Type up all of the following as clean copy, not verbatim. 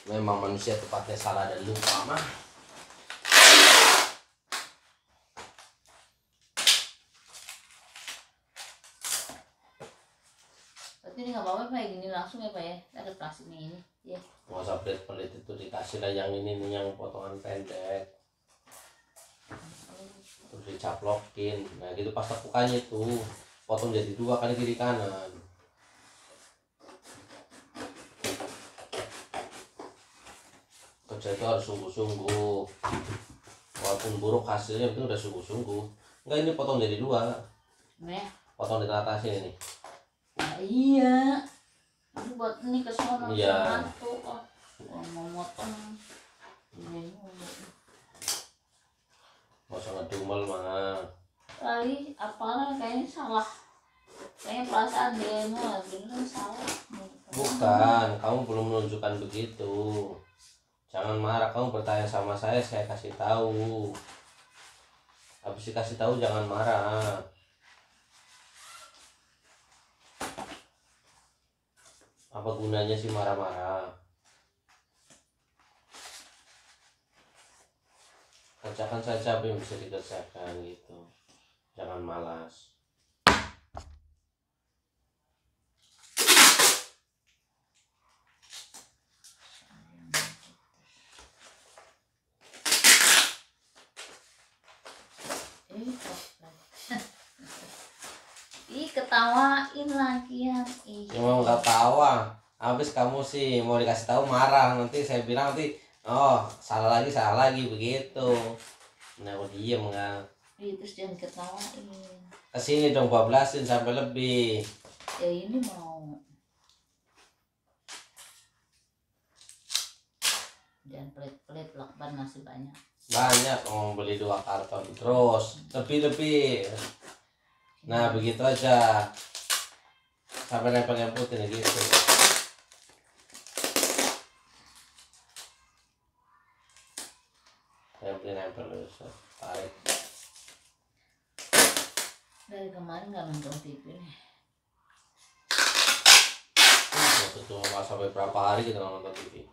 Memang manusia tepatnya salah dan lupa mah. Berarti ini nggak apa-apa kayak gini langsung ya Pak ya? Ada plastiknya ini ya. Nggak usah pelit-pelit, itu dikasih lah yang ini nih, yang potongan pendek. Terus dicaplokin. Nah gitu pas tepukanya tuh potong jadi 2 kan, kiri kanan. Kerja itu harus sungguh-sungguh. Walaupun buruk hasilnya itu udah sungguh-sungguh. Enggak, ini potong jadi 2. Nih. Potong di tengah sini nih. Nah, iya. Ini buat ini ke sono Iya. tuh. Oh, mau motong. Ini. Nggak usah ngedumel mah. Kali apalah kayaknya salah. Kayaknya perasaan dia mah beneran salah. Bukan, kamu belum menunjukkan begitu. Jangan marah, kamu bertanya sama saya kasih tahu. Habis dikasih tahu jangan marah. Apa gunanya sih marah-marah? Kerjakan saja apa yang bisa dikerjakan gitu. Jangan malas. Ih, ketawain lagi ya. Cuma nggak tawa. Habis kamu sih mau dikasih tahu marah, nanti saya bilang nanti oh salah lagi begitu. Nah aku diem nggak. Terus jangan ketawain. Kesini dong, bablasin sampai lebih. Ya ini mau. Jangan pelit-pelit, lakban masih banyak. Banyak mau beli 2 karton terus lebih. Nah begitu aja sampai nempel-nempelin gitu. Nempel terus tarik. Dari kemarin nggak nonton TV nih. Waktu itu sampai berapa hari kita nonton TV.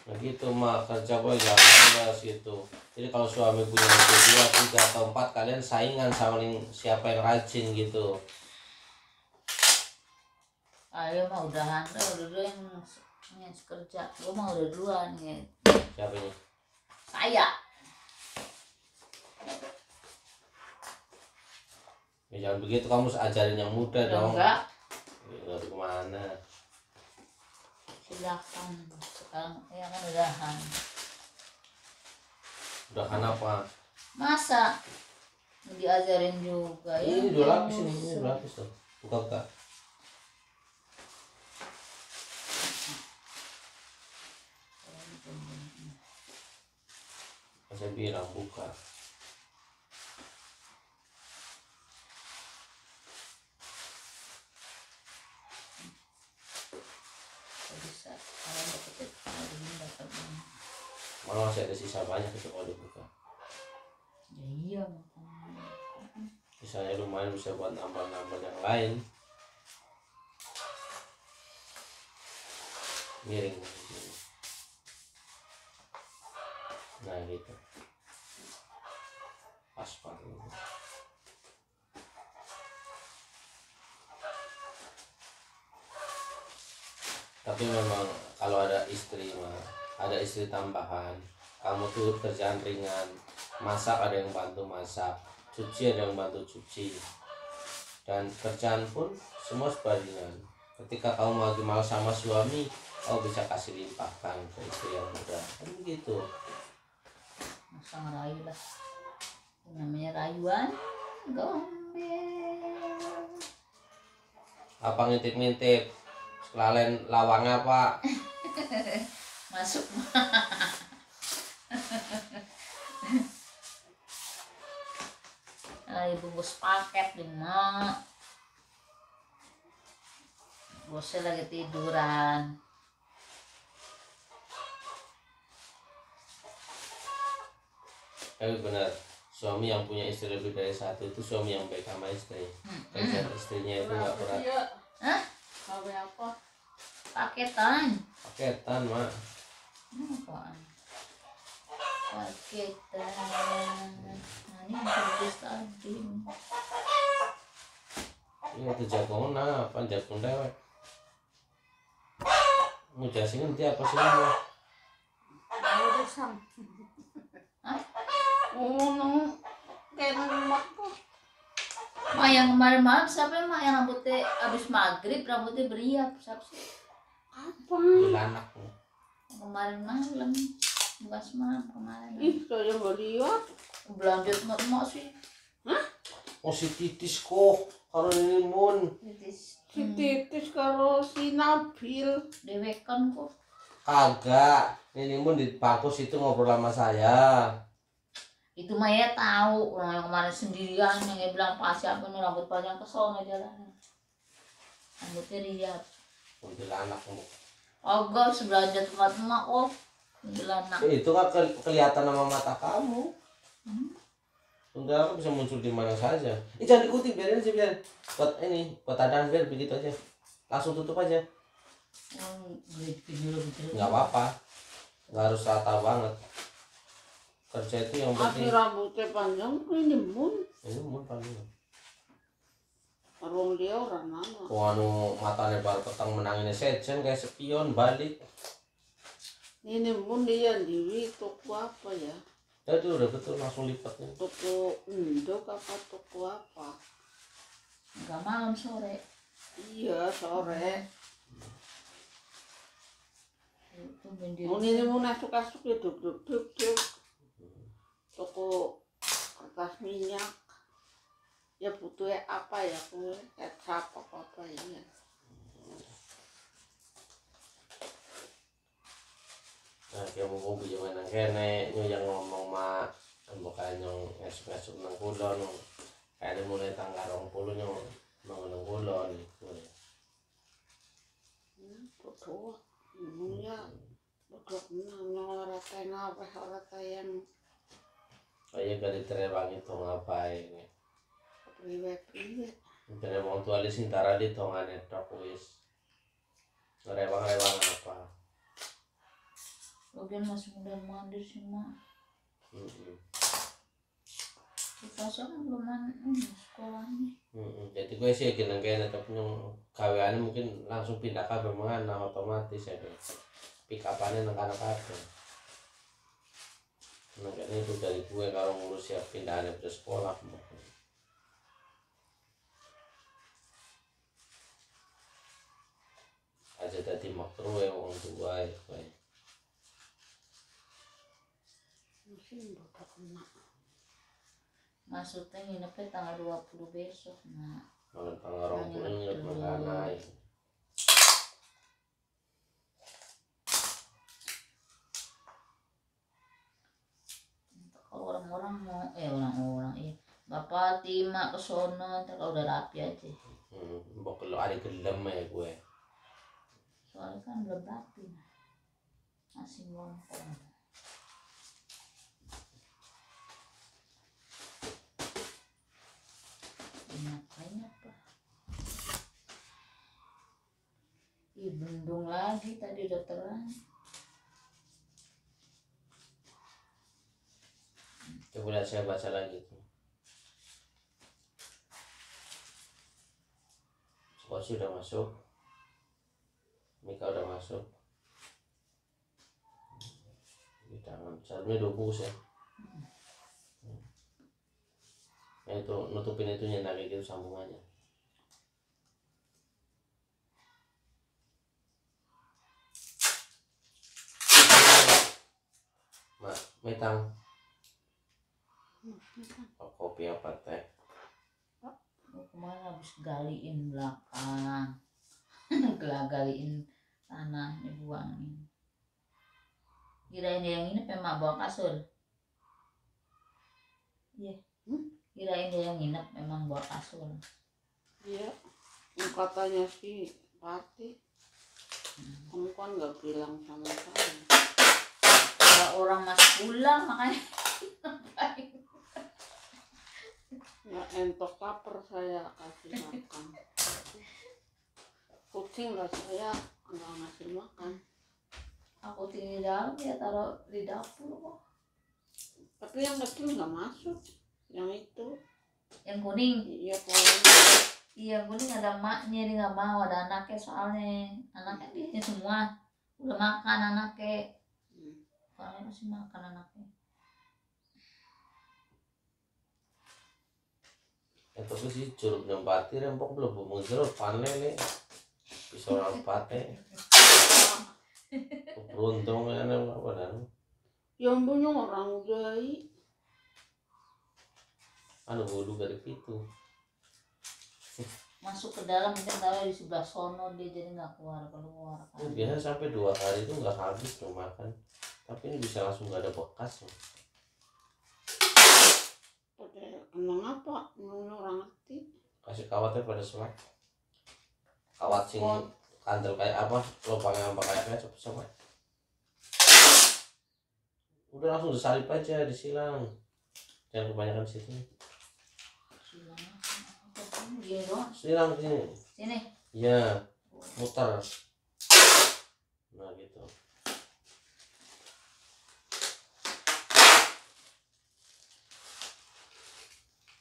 Nah gitu mah, kerja boy jangan gitu. Jadi kalau suami punya 2, 3 atau 4, kalian saingan saling siapa yang rajin gitu. Ayo mah udahan, udah dulu yang kerja. Gue mah udah duluan ya. Siapa ini? Saya. Ya jangan begitu, kamu ajarin yang muda dong. Enggak. Ya, kemana? Silakan. Sekarang ya kan udahan. Udahan apa? Masa diajarin juga ya. Ini 2 lapis ini 2 lapis tuh. Buka. Saya bilang buka. Bisa kalau dapat dapat. Malah masih ada sisa banyak itu kalau dibuka. Ya iya. Sisanya lumayan, bisa buat nambah-nambah yang lain. Miring. Nah gitu. Pas gitu. Tapi memang kalau ada istri tambahan, kamu tuh kerjaan ringan, masak ada yang bantu masak, cuci ada yang bantu cuci, dan kerjaan pun semua sebandingan. Ketika kamu lagi malas sama suami, kamu bisa kasih limpahkan ke istri yang muda, kan begitu. Masa ngerayu lah, namanya rayuan gombel. Apa ngintip-ngintip lalen lawang apa? Masuk. Lagi bungkus paket di mak. Bosnya lagi tiduran. Tapi benar, suami yang punya istri lebih dari satu itu suami yang baik sama istri. Kerja istrinya itu nggak berat. Hah? KW apa? Paketan. Paketan mah. Apaan? Paketan. Nah, ini yang tulis tadi. Ini itu jagung apa jagung dewek. Mau jelasin nanti apa sih ini? Urusan. Oh, kayak rumah tuh. Mak yang kemarin malam siapa yang mak yang rambutnya abis maghrib rambutnya beriap siapa sih? Apa? Belanak. Kemarin malam bukan semalam kemarin. Ih, saya nggak lihat. Belanja emak sih. Oh si titis kok kalau ini mun Si Titis kalau si Nabil. Dewekan kok. kagak ini mun di Pakus itu ngobrol sama saya. Itu mah ya tahu orang yang kemarin sendirian yang dia bilang pas siapa nih rambut panjang ke sono jalan. Rambutnya riap. Kuntilanak. Oh gak sebelanja tempat emak oh. Kuntilanak. Itu kan kelihatan sama mata kamu. Kuntilanak bisa muncul di mana saja. Jangan diikuti, biarin aja biar. Buat ini, buat adaan biar begitu aja. Langsung tutup aja. Nggak apa-apa. Nggak harus rata banget. Kerja itu yang Tapi penting. rambutnya panjang ini mun. Ini mun paling. Orang dia orang mana? Kau anu matanya baru petang menangin sejen kayak spion balik. Ini mun dia di toko apa ya? Jadi udah betul langsung lipatnya. Toko Indok apa toko apa? Enggak malam sore. Iya sore. Itu bendera. Mun ini mun masuk ya duk. Toko kertas minyak. Ya butuhnya apa ya? Kecap apa ini. Nah, kayak mau gue jangan kene, yang ngomong mak, bukan yang ngesuk nang kulon, kayak dia mulai tanggal 20 yang nang kulon gitu. Betul, ibunya betul nang orang yang Kayak gak diterewang itu ngapain? priwet. Terewang tuh alis intara di tongan etok wis. Rewang apa? Bagian masih muda mandir sih mak. Kita kan belum sekolahnya. Jadi gue sih kira-kira tapi yang kawiannya mungkin langsung pindah ke bagaimana otomatis ya deh. Pick up-annya nang kana kabeh. Nah kan itu dari gue kalau ngurus ya pindahannya ke sekolah. Aja tadi makro ya orang tua ya. Mungkin bapak kena. Maksudnya nginepnya tanggal 20 besok mak. Malah tanggal 20 nginep makana. Kalau orang-orang mau orang-orang iya. Bapak Tima ke sono ntar kalau udah rapi aja. Mbok lo ada gelem ya gue. Soalnya kan belum rapi. Masih ngomong. Ngapain apa? Ih bendung lagi tadi udah terang. Coba lihat saya baca lagi tuh. Skosi udah masuk. Mika udah masuk. Di tangan. Seharusnya 2 bungkus ya. Ya itu nutupin itunya lagi gitu sambungannya. Mak, metang. Kopi apa teh? Kemarin habis galiin belakang. Galiin tanahnya buangin. Kirain dia yang ini memang bawa kasur. Iya. Kirain dia yang nginep memang bawa kasur. Iya, yang katanya si Pati. Kamu kan nggak bilang sama saya. Kalau orang masih pulang makanya Ya entok lapar saya kasih makan. Kucing lah saya nggak ngasih makan. Aku tinggal di dalam ya taruh di dapur kok. Tapi yang kecil nggak masuk. Yang itu. Yang kuning. Iya pokoknya. Iya kuning ada emaknya, dia nggak mau, ada anaknya soalnya. Anaknya dia semua udah makan anaknya. Soalnya masih makan anaknya. Ya tapi sih curug nempati rempok belum bumengkel panele bisa orang pate. Beruntung kan apa dan Yang punya orang jai. anu bulu dari itu. Masuk ke dalam mungkin taruh di sebelah sono dia jadi nggak keluar keluar. Biasanya sampai 2 hari itu nggak habis tuh makan. Tapi ini bisa langsung nggak ada bekas. Emang apa? Emang orang ngerti. Kasih kawatnya pada semak. Kawat sing kandel kayak apa? Lubangnya apa kayak cepet-cepet. Udah langsung disalip aja, disilang. Jangan kebanyakan situ. Gini doang. Silang sini. Sini. Iya, muter. Nah gitu.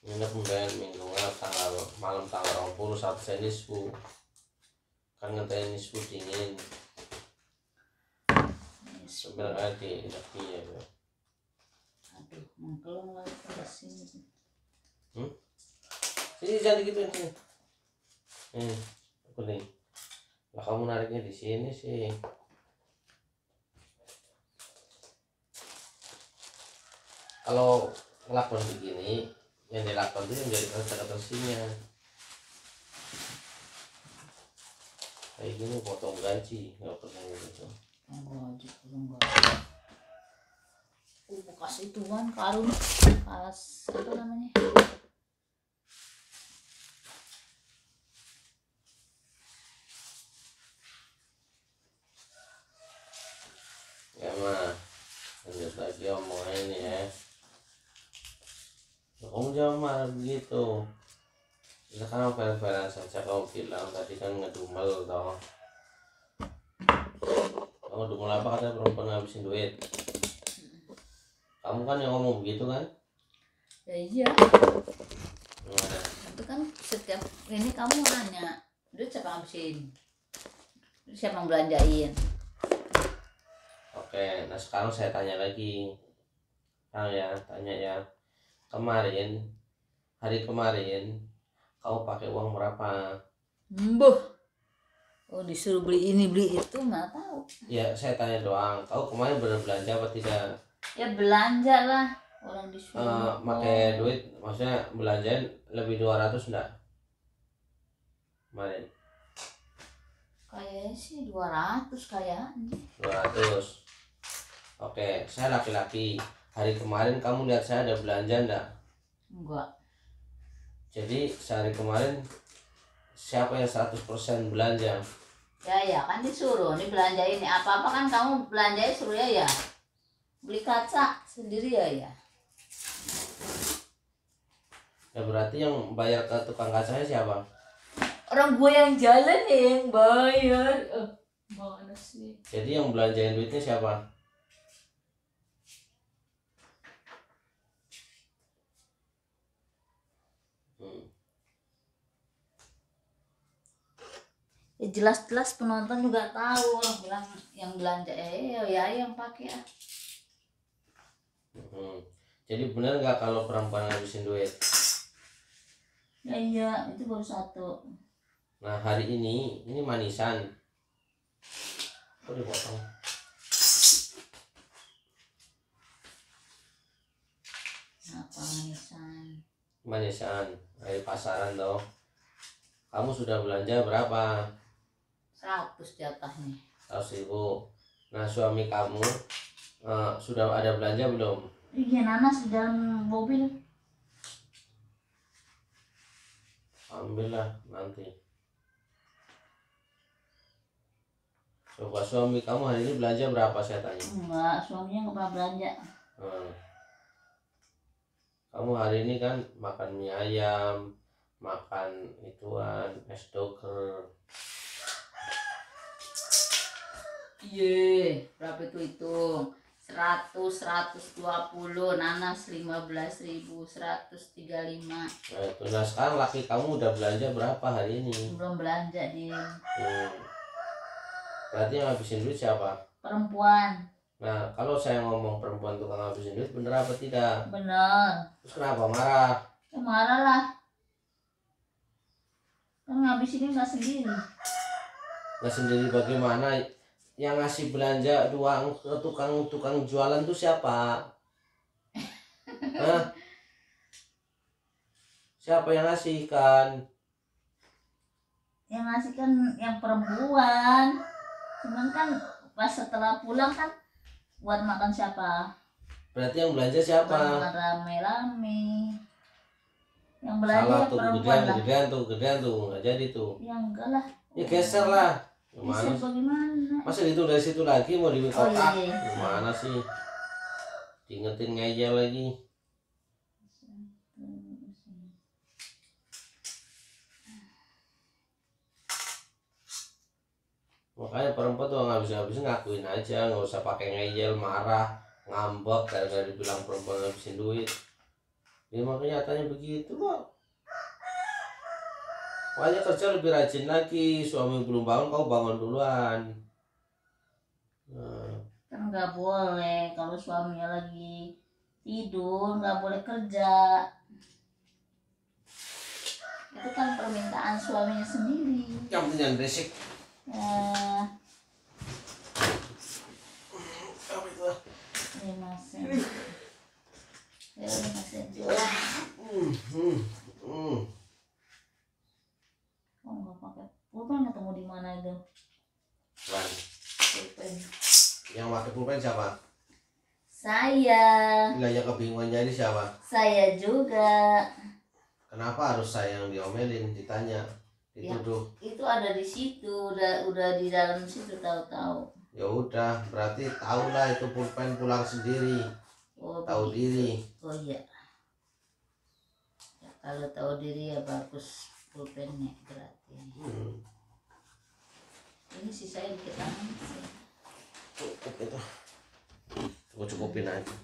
Nginep mungkin minggu tanggal malam tanggal 20 saat saya nisfu. Kan ngetain nisfu dingin. Sebenarnya di inapnya ya. Aduh, mengkelung lagi ke sini. Sini jangan gitu sini. Aku nih. Lah kamu nariknya di sini sih. Kalau ngelakuin begini, yang dilakukan itu yang jadi kata-katanya. Kayak gini potong gaji, nggak pernah gitu. Gaji enggak. Bekas ituan karung, bekas apa namanya? Ya mah, lanjut lagi omongan ini ya. Kamu jangan marah begitu. Sekarang fair-fairan saja kamu bilang tadi kan ngedumel toh. Kamu ngedumel apa katanya perempuan ngabisin duit. Kamu kan yang ngomong begitu kan? Ya iya. Gimana? Itu kan setiap ini kamu nanya, duit siapa ngabisin? Duit siapa yang belanjain? Oke, nah sekarang saya tanya lagi. Tanya ya. Hari kemarin kamu pakai uang berapa? Mbuh. Oh disuruh beli ini beli itu nggak tahu. Ya saya tanya doang. Kamu kemarin benar belanja apa tidak? Ya belanja lah orang disuruh. Pakai duit, maksudnya belanjain lebih 200 enggak? Kemarin. Kayaknya sih 200 kayaknya. 200. Oke, saya laki-laki. Hari kemarin kamu lihat saya ada belanja enggak? Enggak. Jadi sehari kemarin siapa yang 100% belanja? Ya kan disuruh nih belanja ini apa-apa kan kamu belanjain suruh ya. Beli kaca sendiri ya. Ya berarti yang bayar ke tukang kacanya siapa? Orang gue yang jalan ya yang bayar. Mana sih? Jadi yang belanjain duitnya siapa? Ya jelas-jelas penonton juga tahu orang bilang yang belanja ya yang pakai ya. Jadi benar nggak kalau perempuan ngabisin duit? Ya iya itu baru satu. Nah hari ini manisan. Kok dipotong? Apa manisan? Manisan dari pasaran toh. Kamu sudah belanja berapa? 100 jatahnya. 100.000. Nah suami kamu sudah ada belanja belum? Iya nanas di dalam mobil. Ambillah nanti. Coba suami kamu hari ini belanja berapa saya tanya? Enggak, suaminya nggak pernah belanja. Kamu hari ini kan makan mie ayam, makan ituan es doger. Iya, berapa itu hitung? 100, 120, nanas 15.000, 135. Nah itu, nah sekarang laki kamu udah belanja berapa hari ini? Belum belanja di Berarti yang habisin duit siapa? perempuan. Nah kalau saya ngomong perempuan tukang habisin duit, bener apa tidak? Bener. Terus kenapa marah? Ya marah lah. Kan ngabisinnya nggak sendiri. Nggak sendiri bagaimana? Yang ngasih belanja uang ke tukang jualan tuh siapa? Hah? Siapa yang ngasih kan? Yang ngasih kan yang perempuan. Cuman kan pas setelah pulang kan buat makan siapa? Berarti yang belanja siapa? Buat makan rame-rame. Yang belanja Salah ya tuh, perempuan lah. gedean tuh, nggak jadi tuh. Ya enggak lah. Ya geser lah. Bisa Gimana? bagaimana? Masa gitu dari situ lagi mau di kotak? iya. Gimana sih? Diingetin ngejel lagi. Makanya perempuan tuh ngabisin ngakuin aja, nggak usah pakai ngejel, marah, ngambek gara-gara dibilang perempuan ngabisin duit. Ya makanya nyatanya begitu kok. Makanya kerja lebih rajin lagi, suami belum bangun kau bangun duluan. Nah, Kan nggak boleh kalau suaminya lagi tidur, nggak boleh kerja. Itu kan permintaan suaminya sendiri. yang penting berisik. Ya, Apa itu? 5 sen. Ya 5 sen. Oh nggak pakai pulpen, ketemu di mana itu? Wan, Pulpen. yang pakai pulpen siapa? Saya. Bilangnya kebingungan jadi siapa? Saya juga. Kenapa harus saya yang diomelin, ditanya, dituduh? Itu ada di situ, udah di dalam situ tahu-tahu. Ya udah, berarti tahulah itu pulpen pulang sendiri, Oh, tahu begitu. diri. Oh iya. Ya, kalau tahu diri ya bagus pulpennya berarti. Ini sih saya dikit amat sih. Cukup itu, cukupin aja.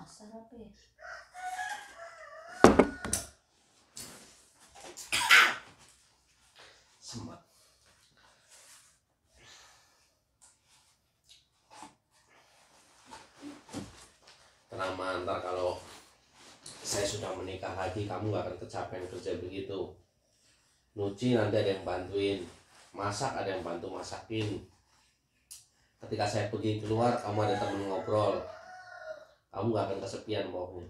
Asal apa ya? Semat. Tenang Ma, ntar kalau saya sudah menikah lagi kamu gak akan kecapean kerja begitu. Nyuci nanti ada yang bantuin, masak ada yang bantu masakin. Ketika saya pergi keluar kamu ada temen ngobrol, kamu gak akan kesepian pokoknya.